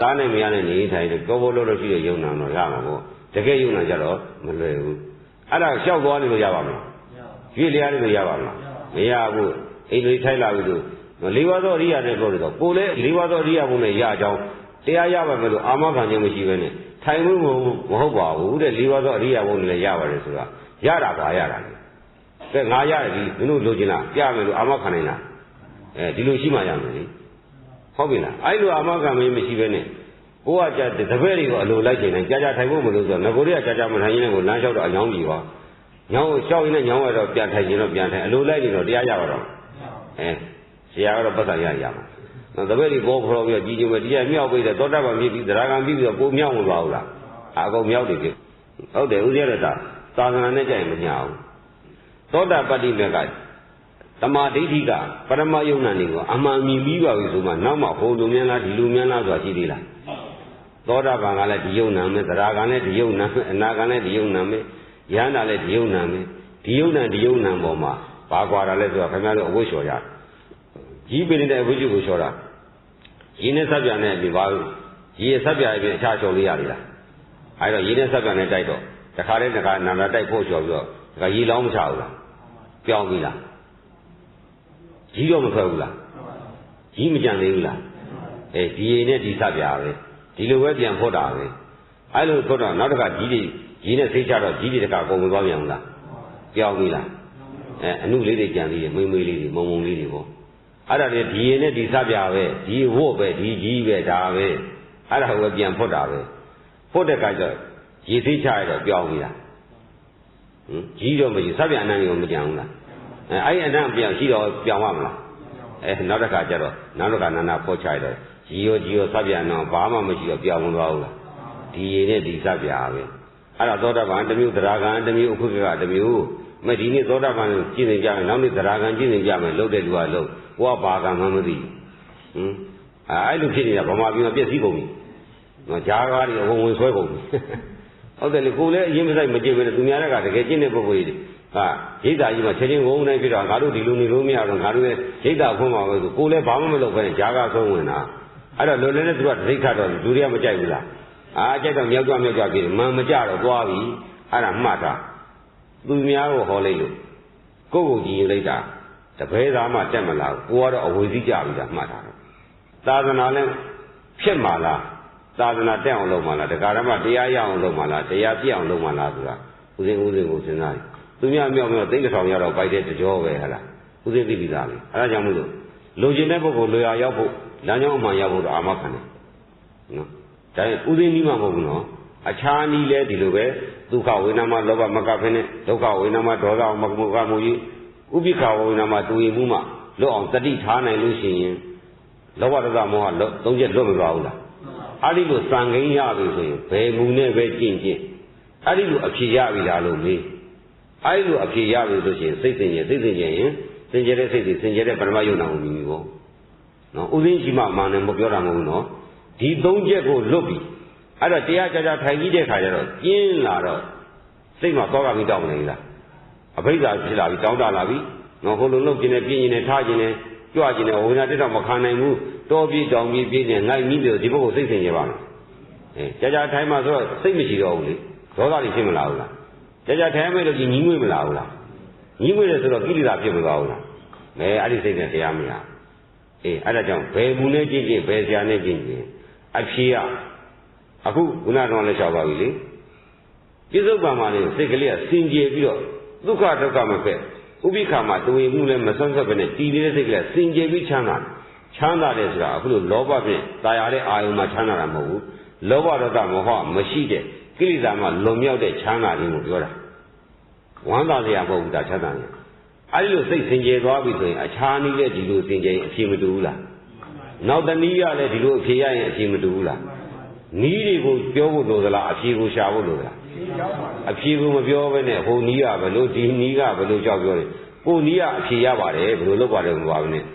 သားနဲ့မရနဲ့နေထိုင်တယ်ကောဘောလို့ရှိတဲ့ယုံနာတော့ရမှာပေါ့တကယ်ယုံနာကြတော့မလွယ်ဘူးအဲ့ဒါလျှောက်သွားနေလို့ရပါမလားရွေ့လျားနေလို့ရပါမလားမရဘူးအိမ်လေးထိုက်လာပြီလို့လေးပါးသောအရိယာနဲ့ပြောလို့တော့ကိုယ်လည်းလေးပါးသောအရိယာဘုံနဲ့ရအောင်တရားရပါမယ်လို့အာမခံခြင်းမရှိဘဲနဲ့ထိုင်မှုမဟုတ်ပါဘူးတဲ့လေးပါးသောအရိယာဘုံနဲ့လည်းရပါတယ်ဆိုတာရတာပါရတာလေကဲငါရတယ်ဒီမင်းတို့လိုချင်လားပြမယ်လို့အာမခံနိုင်လားဒီလိုရှိမှရမယ်လေဟုတ်ပြီလားအဲ့လိုအာမခံမင်းမရှိဘဲနဲ့ကိုကကြတပည့်တွေကိုအလိုလိုက်ချင်တယ်ကြာကြာထိုင်ဖို့မလို့ဆိုတော့ငကိုတွေကကြာကြာမထိုင်ရင်ကိုလမ်းလျှောက်တော့အညောင်းကြီးပါညောင်းကိုလျှောက်ရင်လည်းညောင်းရတော့ပြန်ထိုင်ရင်တော့ပြန်ထိုင်အလိုလိုက်နေတော့တရားရပါတော့ဆရာကတော့ပတ်သက်ရမှာနော်တပည့်တွေဘောဖော်ပြီးတော့ကြီးကြီးပဲတရားမြောက်ပြီးတော့သောတာပန်ဖြစ်ပြီးသရဂံဖြစ်ပြီးတော့ကိုမြောက်မသွားဘူးလားအကုန်မြောက်တယ်ဖြစ်ဟုတ်တယ်ဦးဇင်းရတာသာသနာနဲ့ကြိုင်မညာဘူးသောတာပတ္တိမေကတမာဒိဋ္ဌိကပရမယုံနာနေကိုအမှန်မြင်ပြီးပါပြီဆိုမှနောက်မှဟိုလူမြန်လားဒီလူမြန်လားဆိုတာရှိသေးလားသောတာပန်ကလည်းဒီယုံနာမယ်သရဂံလည်းဒီယုံနာမယ်အနာဂံလည်းဒီယုံနာမယ်ယန္တာလည်းဒီယုံနာမယ်ဒီယုံနာပေါ်မှာဘာကွာတာလဲဆိုတော့ခင်ဗျားတို့အဝတ်လျှော်ကြကြီးပင်တဲ့အဝတ်ကျုပ်ကိုလျှော်တာရင်းနဲ့ဆက်ပြန်တဲ့အပြင်ဘာလို့ရေဆက်ပြန်အပြင်အခြားလျှော်လေးရည်လားအဲဒါရင်းနဲ့ဆက်ပြန်နဲ့တိုက်တော့တခါတည်းနာနာတိုက်ဖို့လျှော်ပြီးတော့ဒါရေလောင်းမချဘူးလားပြောင်းပြီလားကြီးတော့မထွက်ဘူးလားကြီးမကြံသေးဘူးလားဒီရေနဲ့ဒီဆက်ပြပဲဒီလိုပဲပြန်ဖို့တာပဲအဲလိုဖို့တော့နောက်တစ်ခါကြီးတွေကြီးနဲ့စိတ်ချတော့ကြီးတွေတခါပုံမသွားပြန်ဘူးလားပြောင်းပြီလားအနုလေးတွေကြံသေးတယ်မိမလေးတွေမုံမုံလေးတွေပေါ့အဲ့ဒါလေဒီရေနဲ့ဒီဆက်ပြပဲဒီဝို့ပဲဒီကြီးပဲဒါပဲအဲ့ဒါကိုပြန်ဖို့တာပဲဖို့တဲ့ခါကျရေစိတ်ချရတော့ပြောင်းပြီလားကြီးတော့မရှိဆက်ပြအနံ့ကိုမကြံဘူးလားအဲ့ဒီအနံ့ပြောင်းရှိတော့ပြောင်းရမလားနောက်တစ်ခါကျတော့နောက်တစ်ခါနာနာဖို့ချရတော့ကြီးရောဆက်ပြအနံ့ဘာမှမရှိတော့ပြောင်းမသွားဘူးလားဒီရေနဲ့ဒီဆက်ပြပဲအဲ့ဒါသောတာပန်တစ်မျိုးသရဂံတစ်မျိုးဥက္ခကတစ်မျိုးမဒီနေ့သောတာပန်ကျင့်နေကြမယ်နောက်နေ့သရဂံကျင့်နေကြမယ်လှုပ်တဲ့လူကလှုပ်ကိုကဘာကမှမသိအဲ့လိုဖြစ်နေတာဗမာပြည်မှာပြည့်စည်ကုန်ပြီဂျားကားတွေအဝင်ဆွဲကုန်ပြီဟုတ်တယ်လေကိုလည်းအရင်မဆိုင်မကြည့်ပဲသူများကတကယ်ကျင့်တဲ့ပုဂ္ဂိုလ်ကြီးရိတ်တာကြီးမှာချက်ချင်းဝုန်းတိုင်းဖြစ်တော့ငါတို့ဒီလိုနေလို့မရတော့ငါတို့ရဲ့ရိတ်တာဖွင့်ပါပဲဆိုကိုလည်းဘာမှမလုပ်ပဲဂျားကားဆုံးဝင်တာအဲ့တော့လွယ်လွယ်နဲ့သူကဒိဋ္ဌတ်တော့လူတွေကမကြိုက်ဘူးလားကြိုက်တော့မြောက်ကြပြီမှန်မကြတော့သွားပြီအဲ့ဒါမှတ်တာသူများကိုဟောလိုက်လို့ကိုယ့်ကိုကြည်ယူလိုက်တာတပည့်သားမှတက်မလာဘူးကိုကတော့အဝေစီးကြပြီလားမှတ်တာသာသနာလည်းဖြစ်မှာလားသာသနာတက်အောင်လုပ်မှာလားဒကာရမတရားရအောင်လုပ်မှာလားတရားပြည့်အောင်လုပ်မှာလားဆိုတာဦးစင်းကိုစဉ်းစားတယ်သူများမြောက်သိန်းတစ်ထောင်ရတော့ပိုက်တဲ့တကြောပဲဟလားဦးစင်းသိပြီသားလေအဲဒါကြောင့်မို့လို့လိုချင်တဲ့ပုဂ္ဂိုလ်လိုရာရောက်ဖို့လမ်းကြောင်းအမှန်ရောက်ဖို့တော့အာမခံတယ်နော်ဒါဦးစင်းနီးမှမဟုတ်ဘူးနော်အခြားနီးလဲဒီလိုပဲဒုက္ခဝေဒနာမှာလောဘမကဖင်းနဲ့ဒုက္ခဝေဒနာမှာဒေါသမကမှုကြီးဥပိ္ပခဝေဒနာမှာတူရင်မှုမှလွတ်အောင်တတိထားနိုင်လို့ရှိရင်လောဘဒေါသမောဟသုံးချက်လွတ်မသွားဘူးလားအဲ့ဒီလိုစံကိန်းရပြီဆိုရင်ဘယ်မူနဲ့ပဲကျင့်အဲ့ဒီလိုအဖြေရပြီလားလို့မေးအဲ့ဒီလိုအဖြေရပြီဆိုရင်စိတ်စင်ရင်စင်ကြယ်တဲ့စိတ်စင်ကြယ်တဲ့ပရမယုံနာကိုမြင်ပြီပေါ့နော်ဥသိရှိမှမာနမပြောတာမဟုတ်ဘူးနော်ဒီသုံးချက်ကိုလွတ်ပြီအဲ့တော့တရားကြာထိုင်ကြည့်တဲ့ခါကျတော့ကျင်းလာတော့စိတ်မှာသောကပြီးတောင်းနေလားအဘိဓါဖြစ်လာပြီတောင်းတလာပြီနော်ဟိုလိုလုပ်ကျင်နေပြင်းကျင်နေထားကျင်နေကြွကျင်နေဝိညာဉ်တက်တော့မခံနိုင်ဘူးတောပြေးတောင်ပြေးပြင်းနေငိုက်မိပြီးဒီဘက်ကိုစိတ်ဆင်ကြပါမယ်ကြာထိုင်မှဆိုတော့စိတ်မရှိတော့ဘူးလေဒေါသတွေဖြစ်မလာဘူးလားကြာထိုင်မဲ့လို့ကြီးညီးငွေ့မလာဘူးလားညီးငွေ့တယ်ဆိုတော့ကိလေသာဖြစ်မသွားဘူးလားအဲ့ဒီစိတ်နဲ့တရားမရအဲ့ဒါကြောင့်ဘယ်မူနဲ့ကျင့်ဘယ်ဆရာနဲ့ကျင့်အဖြေကအခုခုနကတော့လည်းလျှောက်ပါပြီလေပြစ္ဆုတ်ပံမှာလေစိတ်ကလေးကစင်ကြယ်ပြီးတော့ဒုက္ခဒုက္ခမဖက်ဥပိ္ပခာမှာတွေ့မှုလည်းမဆွမ်းဆက်ပဲနဲ့တည်နေတဲ့စိတ်ကလေးစင်ကြယ်ပြီးချမ်းသာတယ်ဆိုတာအခုလိုလောဘဖြင့်တာယာတဲ့အာယုံမှာချမ်းသာတာမဟုတ်ဘူးလောဘဒေါသမောဟမရှိတဲ့ကိလေသာမှလွန်မြောက်တဲ့ချမ်းသာခြင်းကိုပြောတာဝမ်းသာစရာမဟုတ်ဘူးဒါချမ်းသာခြင်းအဲဒီလိုစိတ်စင်ကြယ်သွားပြီဆိုရင်အခြားနည်းနဲ့ဒီလိုစင်ကြယ်ရင်အဖြေမတူဘူးလားနောက်တနည်းရလည်းဒီလိုအဖြေရရင်အဖြေမတူဘူးလားနီးတွေကိုပြောဖို့လိုသလားအဖြေကိုရှာဖို့လိုသလားအဖြေကိုမပြောဘဲနဲ့ဟိုနီးကဘယ်လိုဒီနီးကဘယ်လိုကြောက်ပြောတယ်ကိုနီးကအဖြေရပါတယ်ဘယ်လိုလုပ်ပါတယ်မပါဘူးနဲ့